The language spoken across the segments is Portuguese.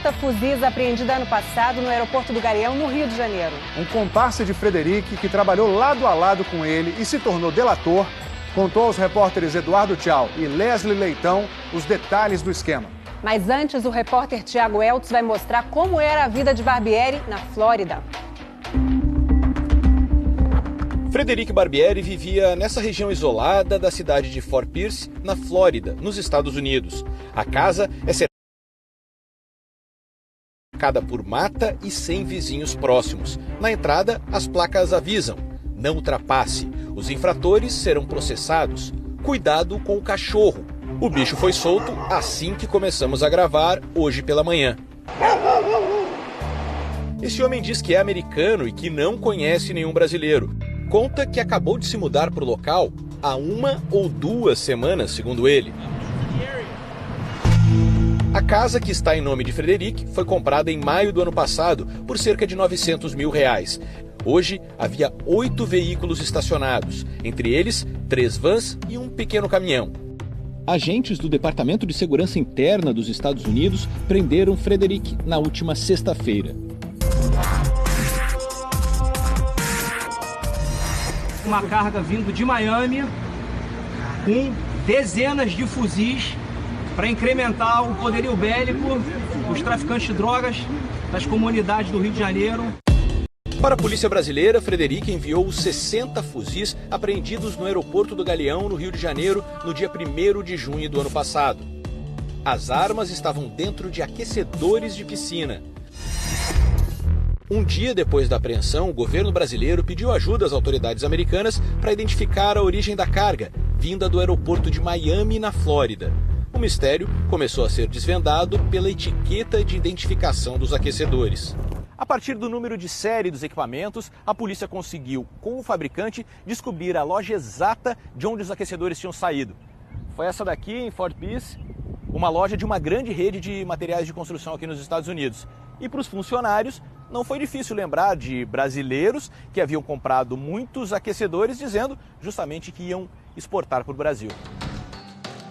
60 fuzis apreendidos ano passado no aeroporto do Galeão, no Rio de Janeiro. Um comparsa de Frederic, que trabalhou lado a lado com ele e se tornou delator, contou aos repórteres Eduardo Tchau e Leslie Leitão os detalhes do esquema. Mas antes, o repórter Tiago Eltz vai mostrar como era a vida de Barbieri na Flórida. Frederic Barbieri vivia nessa região isolada da cidade de Fort Pierce, na Flórida, nos Estados Unidos. A casa é cercada por mata e 100 vizinhos próximos. Na entrada, as placas avisam: não ultrapasse, os infratores serão processados. Cuidado com o cachorro. O bicho foi solto assim que começamos a gravar hoje pela manhã. Esse homem diz que é americano e que não conhece nenhum brasileiro. Conta que acabou de se mudar para o local há 1 ou 2 semanas, segundo ele. A casa, que está em nome de Frederic, foi comprada em maio do ano passado por cerca de R$900 mil. Hoje, havia 8 veículos estacionados, entre eles 3 vans e um pequeno caminhão. Agentes do Departamento de Segurança Interna dos Estados Unidos prenderam Frederic na última sexta-feira. Uma carga vindo de Miami com dezenas de fuzis para incrementar o poderio bélico dos traficantes de drogas das comunidades do Rio de Janeiro. Para a polícia brasileira, Frederic enviou 60 fuzis apreendidos no aeroporto do Galeão, no Rio de Janeiro, no dia 1º de junho do ano passado. As armas estavam dentro de aquecedores de piscina. Um dia depois da apreensão, o governo brasileiro pediu ajuda às autoridades americanas para identificar a origem da carga, vinda do aeroporto de Miami, na Flórida. O mistério começou a ser desvendado pela etiqueta de identificação dos aquecedores. A partir do número de série dos equipamentos, a polícia conseguiu, com o fabricante, descobrir a loja exata de onde os aquecedores tinham saído. Foi essa daqui, em Fort Pierce, uma loja de uma grande rede de materiais de construção aqui nos Estados Unidos. E para os funcionários, não foi difícil lembrar de brasileiros que haviam comprado muitos aquecedores, dizendo justamente que iam exportar para o Brasil.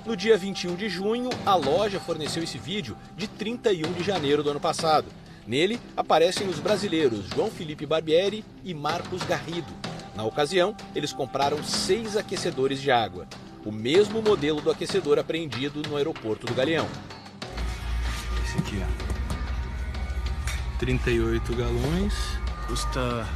No dia 21 de junho, a loja forneceu esse vídeo de 31 de janeiro do ano passado. Nele, aparecem os brasileiros João Felipe Barbieri e Marcos Garrido. Na ocasião, eles compraram 6 aquecedores de água, o mesmo modelo do aquecedor apreendido no aeroporto do Galeão. Esse aqui, ó. 38 galões, custa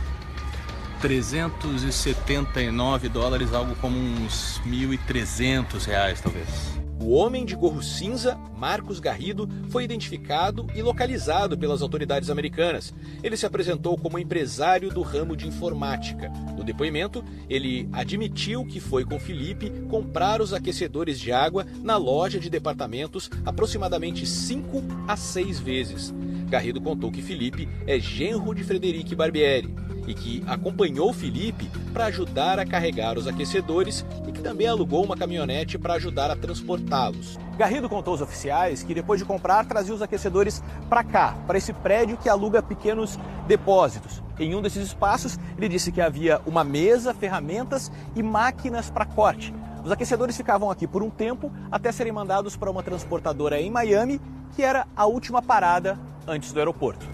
$379, algo como uns R$1.300, talvez. O homem de gorro cinza, Marcos Garrido, foi identificado e localizado pelas autoridades americanas. Ele se apresentou como empresário do ramo de informática. No depoimento, ele admitiu que foi com Felipe comprar os aquecedores de água na loja de departamentos aproximadamente 5 a 6 vezes. Garrido contou que Felipe é genro de Frederic Barbieri e que acompanhou Felipe para ajudar a carregar os aquecedores e que também alugou uma caminhonete para ajudar a transportá-los. Garrido contou aos oficiais que depois de comprar, trazia os aquecedores para cá, para esse prédio que aluga pequenos depósitos. Em um desses espaços, ele disse que havia uma mesa, ferramentas e máquinas para corte. Os aquecedores ficavam aqui por um tempo até serem mandados para uma transportadora em Miami, que era a última parada antes do aeroporto.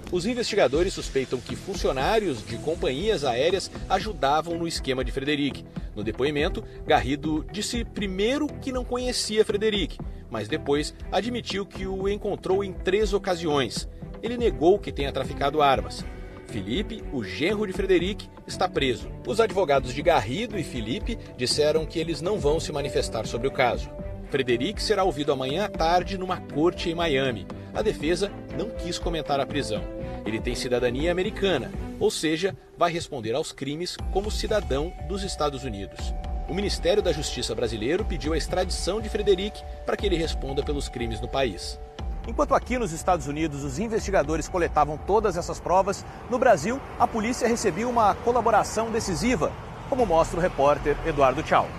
Os investigadores suspeitam que funcionários de companhias aéreas ajudavam no esquema de Frederic. No depoimento, Garrido disse primeiro que não conhecia Frederic, mas depois admitiu que o encontrou em 3 ocasiões. Ele negou que tenha traficado armas. Felipe, o genro de Frederic, está preso. Os advogados de Garrido e Felipe disseram que eles não vão se manifestar sobre o caso. Frederic será ouvido amanhã à tarde numa corte em Miami. A defesa não quis comentar a prisão. Ele tem cidadania americana, ou seja, vai responder aos crimes como cidadão dos Estados Unidos. O Ministério da Justiça brasileiro pediu a extradição de Frederic para que ele responda pelos crimes no país. Enquanto aqui nos Estados Unidos os investigadores coletavam todas essas provas, no Brasil a polícia recebeu uma colaboração decisiva, como mostra o repórter Eduardo Tchau.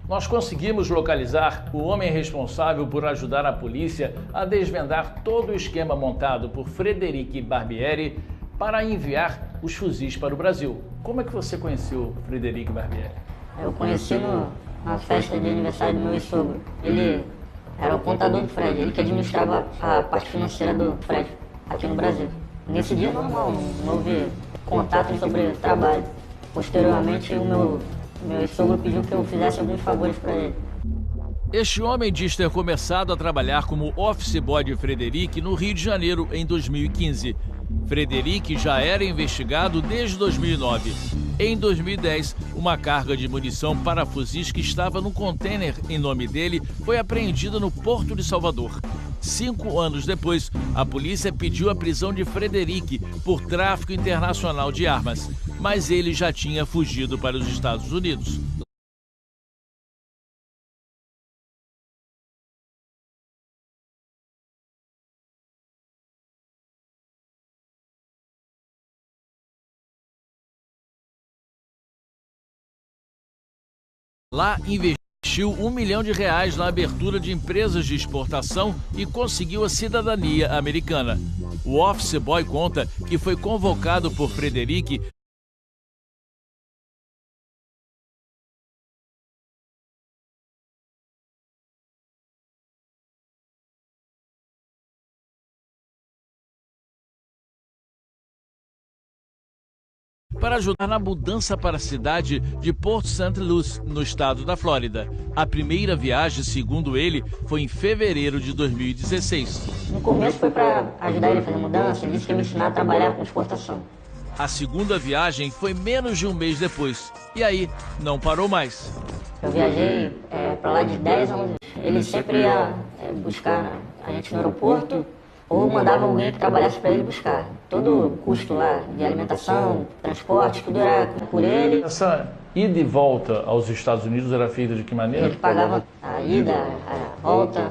Nós conseguimos localizar o homem responsável por ajudar a polícia a desvendar todo o esquema montado por Frederic Barbieri para enviar os fuzis para o Brasil. Como é que você conheceu Frederic Barbieri? Eu conheci na festa de aniversário do meu sogro. Ele era o contador do Fred, ele que administrava a parte financeira do Fred aqui no Brasil. Nesse dia normal, não houve contato sobre trabalho. Posteriormente, o meu sogro pediu que eu fizesse alguns favores para ele. Este homem diz ter começado a trabalhar como office boy de Frederic no Rio de Janeiro em 2015. Frederic já era investigado desde 2009. Em 2010, uma carga de munição para fuzis que estava no container em nome dele foi apreendida no Porto de Salvador. 5 anos depois, a polícia pediu a prisão de Frederic por tráfico internacional de armas, mas ele já tinha fugido para os Estados Unidos. Lá investiu R$1 milhão na abertura de empresas de exportação e conseguiu a cidadania americana. O office boy conta que foi convocado por Frederic para ajudar na mudança para a cidade de Port St. Lucie, no estado da Flórida. A primeira viagem, segundo ele, foi em fevereiro de 2016. No começo foi para ajudar ele a fazer mudança, ele disse que ia me ensinar a trabalhar com exportação. A segunda viagem foi menos de um mês depois. E aí, não parou mais. Eu viajei para lá de 10 a 11 dias. Ele sempre ia buscar a gente no aeroporto, ou mandava alguém que trabalhasse para ele buscar. Todo o custo lá de alimentação, transporte, tudo era por ele. Essa ida e volta aos Estados Unidos era feita de que maneira? Ele pagava a ida, a volta.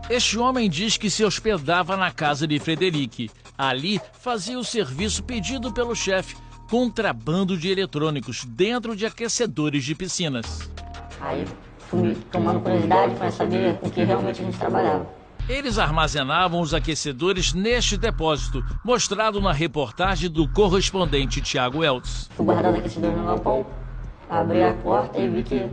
Este homem diz que se hospedava na casa de Frederic. Ali fazia o serviço pedido pelo chefe, contrabando de eletrônicos dentro de aquecedores de piscinas. Aí fui tomando curiosidade para saber com que realmente a gente trabalhava. Eles armazenavam os aquecedores neste depósito, mostrado na reportagem do correspondente Tiago Eltz. Fui guardando aquecedor no galpão, abri a porta e vi que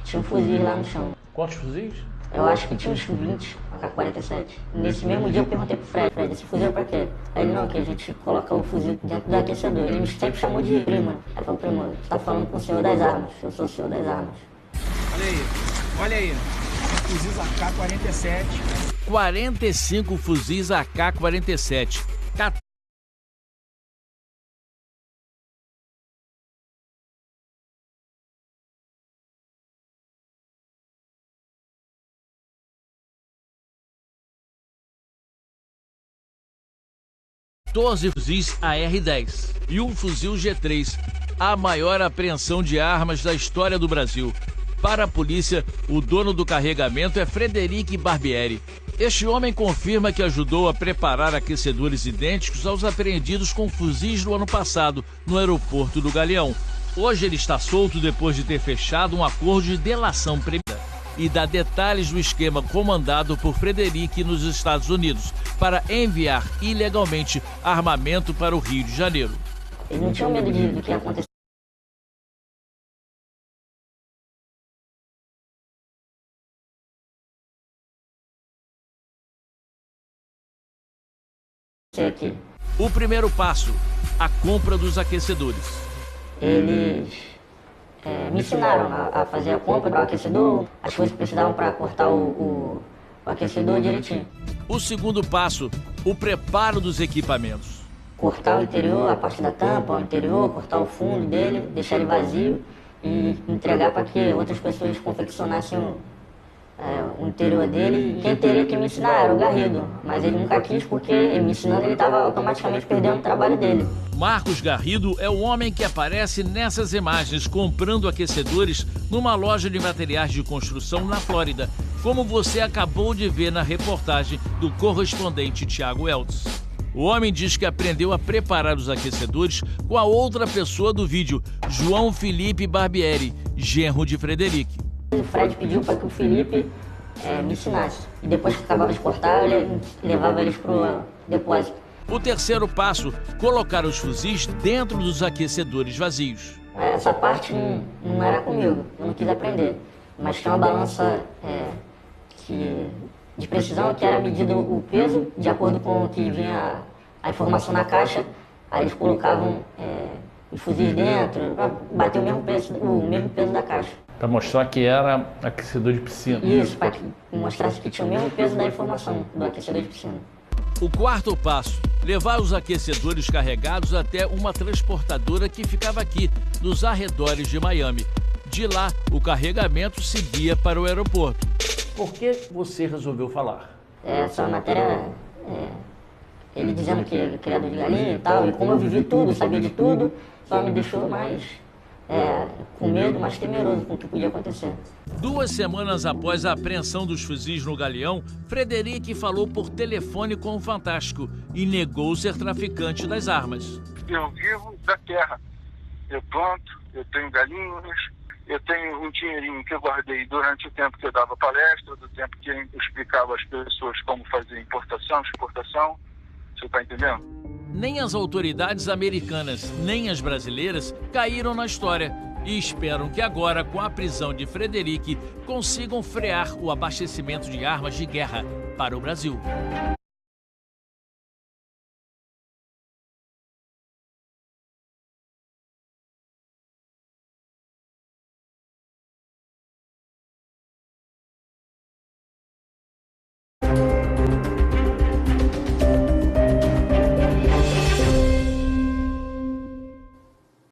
tinha um fuzil lá no chão. Quantos fuzis? Eu acho que tinha uns 20, AK-47. Nesse mesmo dia eu perguntei pro Fred, esse fuzil é pra quê? Aí ele, não, que a gente coloca o fuzil dentro do aquecedor. Ele sempre chamou de prima. Aí eu falei, prima, você tá falando com o senhor das armas, eu sou o senhor das armas. Olha aí. Fuzis AK-47. 45 fuzis AK-47. 14 fuzis AR-10 e um fuzil G3, a maior apreensão de armas da história do Brasil. Para a polícia, o dono do carregamento é Frederic Barbieri. Este homem confirma que ajudou a preparar aquecedores idênticos aos apreendidos com fuzis no ano passado, no aeroporto do Galeão. Hoje ele está solto depois de ter fechado um acordo de delação premiada e dá detalhes do esquema comandado por Frederic nos Estados Unidos para enviar ilegalmente armamento para o Rio de Janeiro. Eles não tinham medo do que ia acontecer. Aqui. O primeiro passo, a compra dos aquecedores. Eles me ensinaram a fazer a compra do aquecedor, as coisas que precisavam para cortar o aquecedor direitinho. O segundo passo, o preparo dos equipamentos. Cortar o interior, a parte da tampa, o interior, cortar o fundo dele, deixar ele vazio e entregar para que outras pessoas confeccionassem o interior dele. Quem teria que me ensinar era o Garrido, mas ele nunca quis porque me ensinando ele estava automaticamente perdendo o trabalho dele. Marcos Garrido é o homem que aparece nessas imagens comprando aquecedores numa loja de materiais de construção na Flórida, como você acabou de ver na reportagem do correspondente Tiago Eltz. O homem diz que aprendeu a preparar os aquecedores com a outra pessoa do vídeo, João Felipe Barbieri, genro de Frederic. O Fred pediu para que o Felipe me ensinasse. E depois que acabava de cortar, ele levava eles para o depósito. O terceiro passo, colocar os fuzis dentro dos aquecedores vazios. Essa parte não era comigo, eu não quis aprender. Mas tinha uma balança de precisão, que era medido o peso, de acordo com o que vinha a informação na caixa. Aí eles colocavam os fuzis dentro, para bater o mesmo peso da caixa. Para mostrar que era aquecedor de piscina. Isso, para que mostrasse que tinha o mesmo peso da informação do aquecedor de piscina. O quarto passo, levar os aquecedores carregados até uma transportadora que ficava aqui, nos arredores de Miami. De lá, o carregamento seguia para o aeroporto. Por que você resolveu falar? Essa matéria, ele dizendo que é criador de galinha e tal, e como eu vivi tudo, sabia de tudo, só me deixou mais com medo, mais temeroso com o que podia acontecer. 2 semanas após a apreensão dos fuzis no Galeão, Frederic falou por telefone com o Fantástico e negou ser traficante das armas. Eu vivo da terra, eu planto, eu tenho galinhas, eu tenho um dinheirinho que eu guardei durante o tempo que eu dava palestra, do tempo que eu explicava às pessoas como fazer importação, exportação, você está entendendo? Nem as autoridades americanas, nem as brasileiras caíram na história e esperam que agora, com a prisão de Frederic, consigam frear o abastecimento de armas de guerra para o Brasil.